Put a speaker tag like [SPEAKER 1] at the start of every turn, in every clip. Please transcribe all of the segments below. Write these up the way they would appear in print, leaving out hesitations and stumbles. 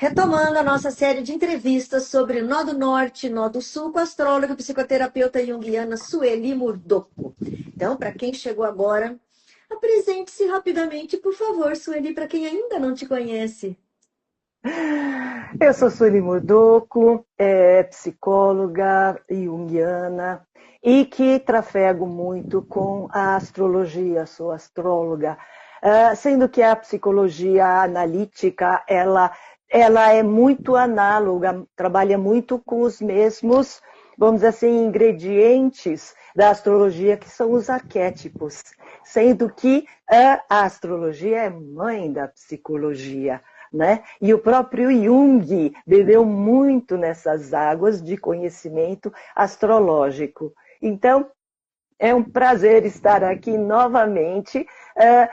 [SPEAKER 1] Retomando a nossa série de entrevistas sobre Nó do Norte, Nó do Sul, com a astróloga e psicoterapeuta junguiana Sueli Murdoco. Então, para quem chegou agora, apresente-se rapidamente, por favor, Sueli, para quem ainda não te conhece.
[SPEAKER 2] Eu sou Sueli Murdoco, psicóloga junguiana e que trafego muito com a astrologia, sou astróloga. Sendo que a psicologia analítica, ela é muito análoga, trabalha muito com os mesmos, vamos dizer assim, ingredientes da astrologia, que são os arquétipos. Sendo que a astrologia é mãe da psicologia. Né? E o próprio Jung bebeu muito nessas águas de conhecimento astrológico. Então, é um prazer estar aqui novamente,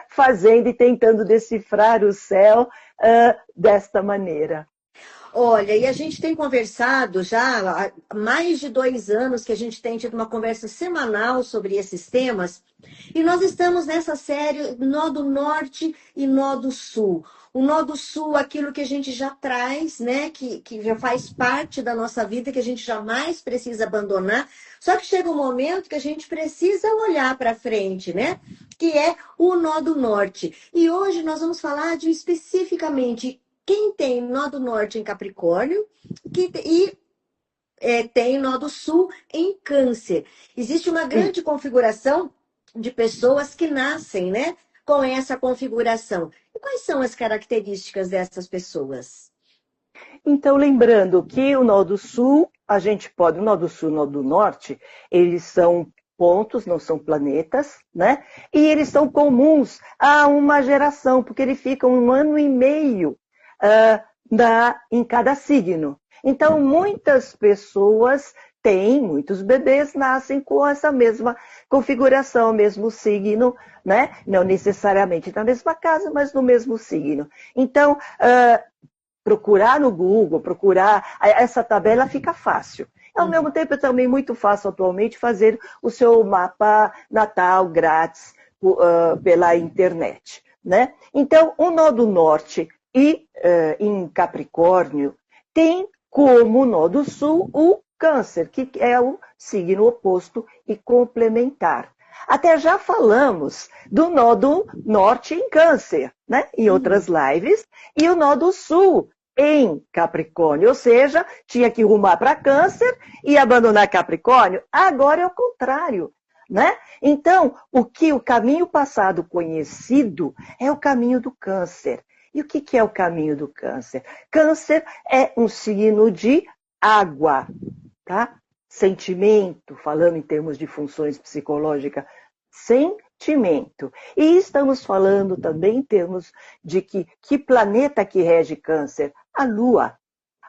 [SPEAKER 2] fazendo e tentando decifrar o céu desta maneira.
[SPEAKER 1] Olha, e a gente tem conversado já há mais de 2 anos que a gente tem tido uma conversa semanal sobre esses temas, e nós estamos nessa série Nó do Norte e Nó do Sul. O Nó do Sul, aquilo que a gente já traz, né, que já faz parte da nossa vida, que a gente jamais precisa abandonar, só que chega um momento que a gente precisa olhar para frente, né, que é o Nó do Norte. E hoje nós vamos falar de especificamente quem tem Nó do Norte em Capricórnio tem Nó do Sul em Câncer. Existe uma grande configuração de pessoas que nascem, né, com essa configuração. E quais são as características dessas pessoas?
[SPEAKER 2] Então, lembrando que o Nó do Sul, o Nó do Sul e o Nó do Norte, eles são pontos, não são planetas, né? E eles são comuns a uma geração, porque ele fica 1 ano e meio em cada signo. Então, muitas pessoas muitos bebês nascem com essa mesma configuração, mesmo signo, né? Não necessariamente na mesma casa, mas no mesmo signo. Então, procurar no Google, essa tabela fica fácil. Ao mesmo tempo, é também muito fácil atualmente fazer o seu mapa natal grátis pela internet, né? Então, o Nó do Norte em Capricórnio tem como Nó do Sul o Câncer, que é o signo oposto e complementar. Até já falamos do Nó do Norte em Câncer, né? Em outras lives, e o Nó do Sul em Capricórnio, ou seja, tinha que rumar para Câncer e abandonar Capricórnio. Agora é o contrário, né? Então, o caminho passado conhecido é o caminho do Câncer. E o que é o caminho do Câncer? Câncer é um signo de água, tá? Sentimento, falando em termos de funções psicológicas, sentimento. E estamos falando também em termos de que planeta que rege Câncer? A Lua.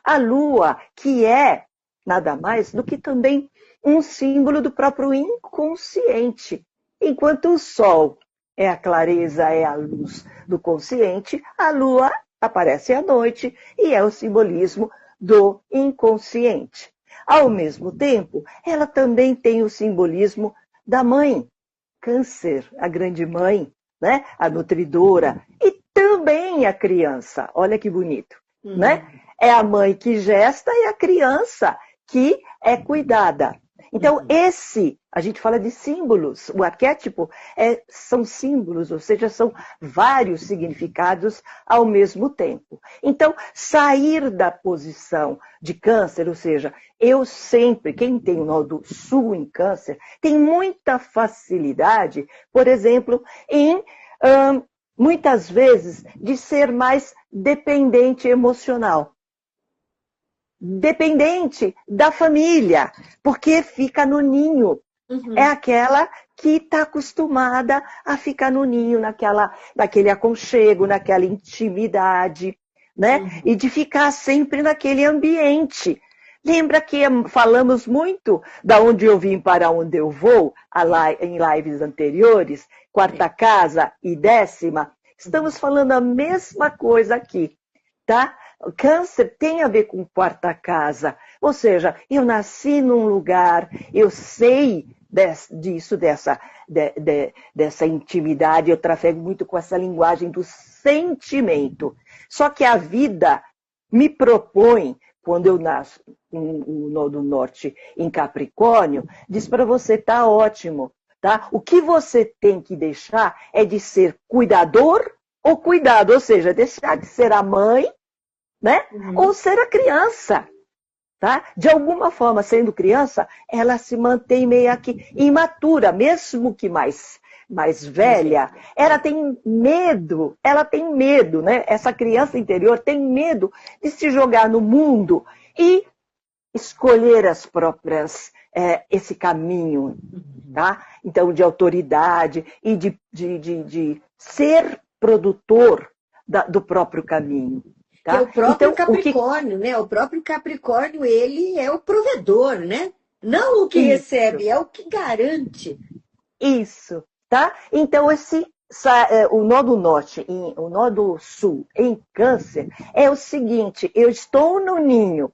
[SPEAKER 2] A Lua, que é nada mais do que também um símbolo do próprio inconsciente. Enquanto o Sol é a clareza, é a luz do consciente, a Lua aparece à noite e é o simbolismo do inconsciente. Ao mesmo tempo, ela também tem o simbolismo da mãe, Câncer, a grande mãe, né? A nutridora, e também a criança. Olha que bonito, né? É a mãe que gesta e a criança que é cuidada. Então, a gente fala de símbolos, o arquétipo são símbolos, ou seja, são vários significados ao mesmo tempo. Então, sair da posição de Câncer, ou seja, quem tem o Nó do Sul em Câncer, tem muita facilidade, por exemplo, em muitas vezes de ser mais dependente emocional. Dependente da família, porque fica no ninho. É aquela que está acostumada a ficar no ninho, naquele aconchego, naquela intimidade, né? E de ficar sempre naquele ambiente. Lembra que falamos muito da onde eu vim para onde eu vou, em lives anteriores, 4ª casa e 10ª? Estamos falando a mesma coisa aqui, tá? O Câncer tem a ver com 4ª casa, ou seja, eu nasci num lugar, eu sei disso, dessa intimidade, eu trafego muito com essa linguagem do sentimento. Só que a vida me propõe, quando eu nasço o nó do norte em Capricórnio, diz para você, tá ótimo, tá? O que você tem que deixar é de ser cuidador ou cuidado, ou seja, deixar de ser a mãe, né? Ou ser a criança. Tá? De alguma forma, sendo criança, ela se mantém meio que imatura, mesmo que mais velha, ela tem medo, né? Essa criança interior tem medo de se jogar no mundo e escolher as próprias, esse caminho, tá? Então, de autoridade e de ser produtor do próprio caminho. Tá?
[SPEAKER 1] Que é o próprio
[SPEAKER 2] então,
[SPEAKER 1] Capricórnio, né? O próprio Capricórnio, ele é o provedor, né? Não o que recebe, é o que garante.
[SPEAKER 2] Isso, tá? Então, o nó do norte, o nó do sul em Câncer, é o seguinte, eu estou no ninho,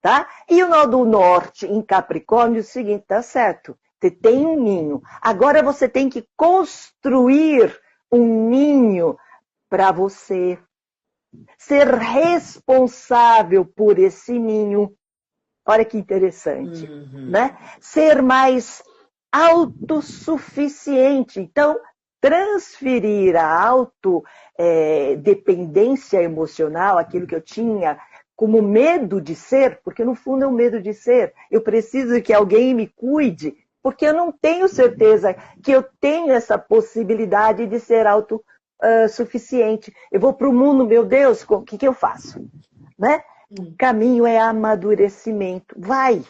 [SPEAKER 2] tá? E o nó do norte em Capricórnio é o seguinte, tá certo? Você tem um ninho. Agora você tem que construir um ninho para você ser responsável por esse ninho. Olha que interessante, né? Ser mais autossuficiente. Então, transferir a autodependência emocional, aquilo que eu tinha como medo de ser, porque no fundo é um medo de ser. Eu preciso que alguém me cuide, porque eu não tenho certeza que eu tenho essa possibilidade de ser autossuficiente. Eu vou para o mundo, meu Deus, o que eu faço? Né? Caminho é amadurecimento. Vai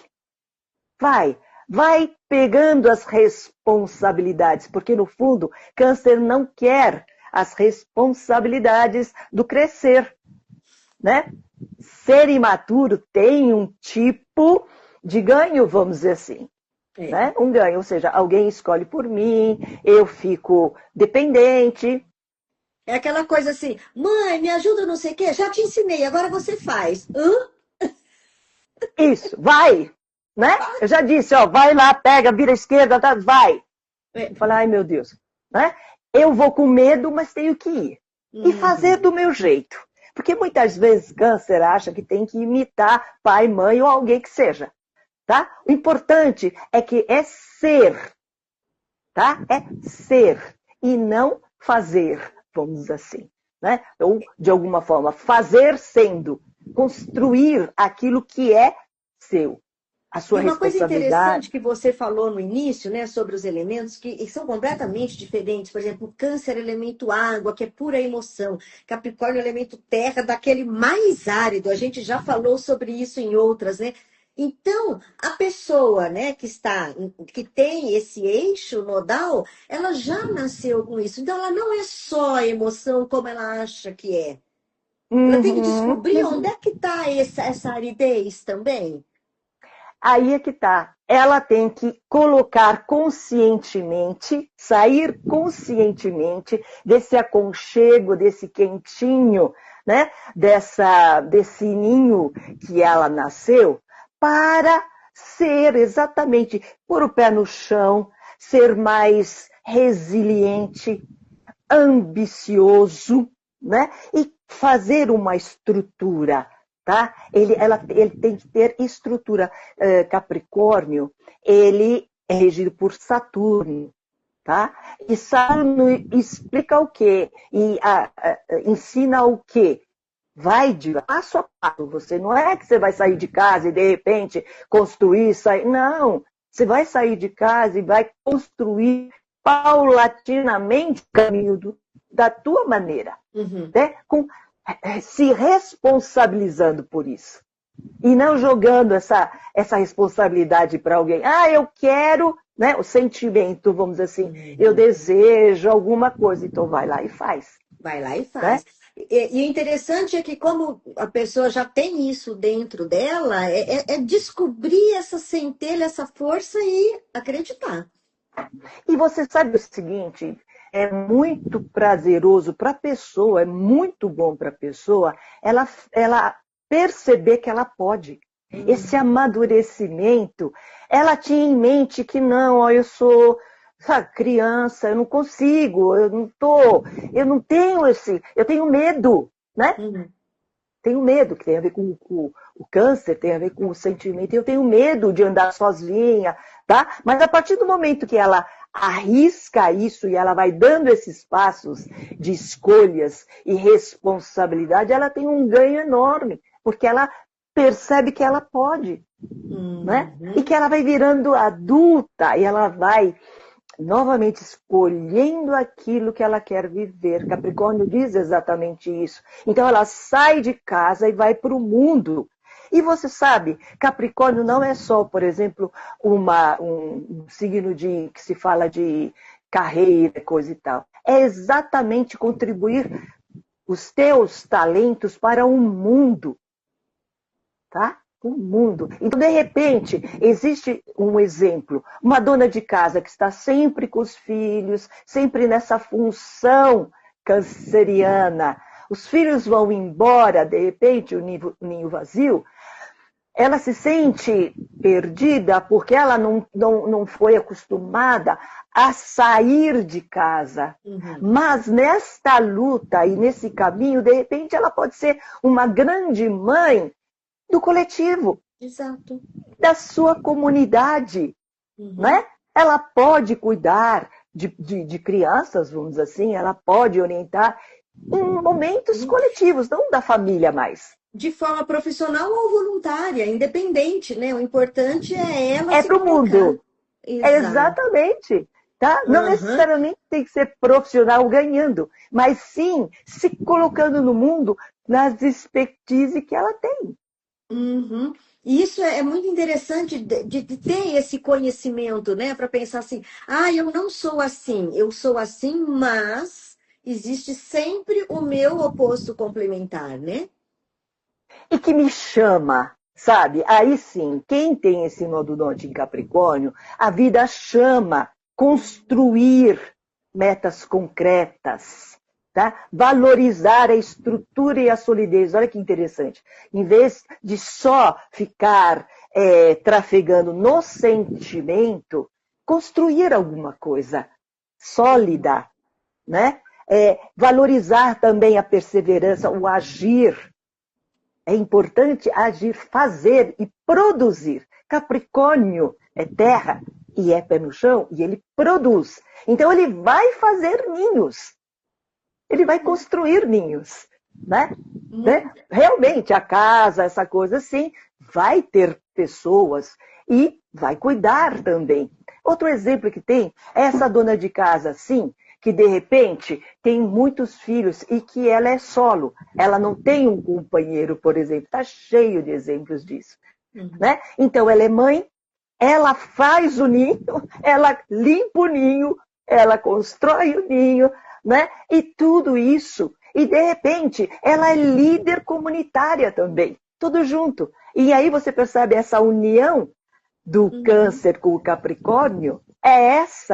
[SPEAKER 2] pegando as responsabilidades, porque no fundo, Câncer não quer as responsabilidades do crescer, né? Ser imaturo tem um tipo de ganho, vamos dizer assim. Né? Um ganho, ou seja, alguém escolhe por mim, eu fico dependente.
[SPEAKER 1] É aquela coisa assim, mãe, me ajuda não sei o quê, já te ensinei, agora você faz.
[SPEAKER 2] Isso, vai, né? Eu já disse, ó, vai lá, pega, vira à esquerda, tá, vai. Fala, ai meu Deus, né? Eu vou com medo, mas tenho que ir. E fazer do meu jeito. Porque muitas vezes Câncer acha que tem que imitar pai, mãe ou alguém que seja. Tá? O importante é que é ser. Tá? É ser e não fazer, vamos dizer assim. Né? Ou, de alguma forma, fazer sendo. Construir aquilo que é seu. A sua
[SPEAKER 1] e uma coisa
[SPEAKER 2] responsabilidade.
[SPEAKER 1] interessante que você falou no início, né, sobre os elementos que são completamente diferentes. Por exemplo, Câncer, elemento água, que é pura emoção. Capricórnio, elemento terra, daquele mais árido. A gente já falou sobre isso em outras, né? Então, a pessoa, né, que tem esse eixo nodal, ela já nasceu com isso. Então, ela não é só emoção como ela acha que é. Ela tem que descobrir onde é que está essa aridez também.
[SPEAKER 2] Aí é que tá. Ela tem que colocar conscientemente, sair conscientemente desse aconchego, desse quentinho, né? Desse ninho que ela nasceu, para ser exatamente, pôr o pé no chão, ser mais resiliente, ambicioso, né? E fazer uma estrutura. Tá? Ele tem que ter estrutura. Capricórnio, ele é regido por Saturno. Tá? E Saturno explica o quê? E ensina o quê? Vai de passo a passo. Você não é que você vai sair de casa e de repente construir, sair. Não. Você vai sair de casa e vai construir paulatinamente o caminho da tua maneira. Né? Se responsabilizando por isso. E não jogando essa responsabilidade para alguém. Ah, eu quero, né, o sentimento, vamos dizer assim, eu desejo alguma coisa, então vai lá e faz.
[SPEAKER 1] Vai lá e faz. Né? E o interessante é que como a pessoa já tem isso dentro dela, é descobrir essa centelha, essa força e acreditar.
[SPEAKER 2] E você sabe o seguinte, é muito prazeroso para a pessoa, é muito bom para a pessoa, ela perceber que ela pode. Esse amadurecimento, ela tinha em mente que não, ó, eu sou criança, eu não consigo, eu não tenho eu tenho medo, né? tenho medo, que tem a ver com o câncer, tem a ver com o sentimento. Eu tenho medo de andar sozinha, tá? Mas a partir do momento que ela arrisca isso e ela vai dando esses passos de escolhas e responsabilidade, ela tem um ganho enorme, porque ela percebe que ela pode, né? E que ela vai virando adulta e ela vai novamente escolhendo aquilo que ela quer viver. Capricórnio diz exatamente isso. Então ela sai de casa e vai para o mundo. E você sabe, Capricórnio não é só, por exemplo, um signo que se fala de carreira, coisa e tal. É exatamente contribuir os teus talentos para o mundo. Tá? O mundo. Então, de repente, existe um exemplo, uma dona de casa que está sempre com os filhos, sempre nessa função canceriana. Os filhos vão embora, de repente, o ninho vazio, ela se sente perdida porque ela não foi acostumada a sair de casa. Mas nesta luta e nesse caminho, de repente, ela pode ser uma grande mãe do coletivo,
[SPEAKER 1] exato,
[SPEAKER 2] da sua comunidade, né? Ela pode cuidar de crianças, vamos dizer assim, ela pode orientar em momentos coletivos, não da família mais.
[SPEAKER 1] De forma profissional ou voluntária, independente, né? O importante é ela se
[SPEAKER 2] para o
[SPEAKER 1] colocar.
[SPEAKER 2] mundo. Exatamente. Tá? Não necessariamente tem que ser profissional ganhando, mas sim se colocando no mundo nas expertise que ela tem.
[SPEAKER 1] E isso é muito interessante de ter esse conhecimento, né? Para pensar assim, eu não sou assim, eu sou assim, mas existe sempre o meu oposto complementar, né?
[SPEAKER 2] E que me chama, sabe? Aí sim, quem tem esse nó do norte em Capricórnio, a vida chama construir metas concretas. Tá? Valorizar a estrutura e a solidez. Olha que interessante. Em vez de só ficar trafegando no sentimento, construir alguma coisa sólida. Né? Valorizar também a perseverança, o agir. É importante agir, fazer e produzir. Capricórnio é terra e é pé no chão e ele produz. Então ele vai fazer ninhos. Ele vai construir ninhos, né? Realmente, a casa, essa coisa assim, vai ter pessoas e vai cuidar também. Outro exemplo que tem é essa dona de casa, assim, que de repente tem muitos filhos e que ela é solo. Ela não tem um companheiro, por exemplo. Está cheio de exemplos disso. Né? Então, ela é mãe, ela faz o ninho, ela limpa o ninho, ela constrói o ninho, né? E tudo isso. E, de repente, ela é líder comunitária também. Tudo junto. E aí você percebe essa união do câncer com o Capricórnio. É esse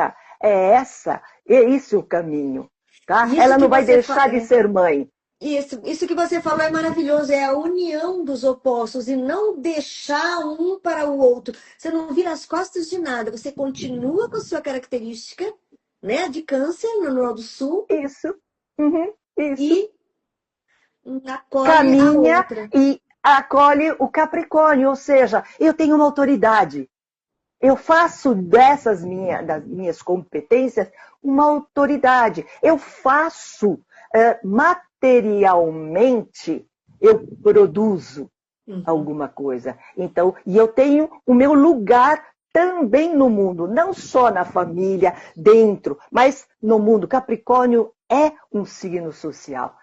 [SPEAKER 2] o caminho. Tá? Ela não vai deixar de ser mãe.
[SPEAKER 1] Isso que você falou é maravilhoso, é a união dos opostos e não deixar um para o outro. Você não vira as costas de nada, você continua com a sua característica, né, de câncer no Nó do Sul.
[SPEAKER 2] Isso. Isso.
[SPEAKER 1] E acolhe
[SPEAKER 2] caminha
[SPEAKER 1] a outra.
[SPEAKER 2] E acolhe o Capricórnio, ou seja, eu tenho uma autoridade. Eu faço das minhas competências uma autoridade. Eu faço materialmente, eu produzo alguma coisa. Então, e eu tenho o meu lugar também no mundo, não só na família, dentro, mas no mundo. Capricórnio é um signo social.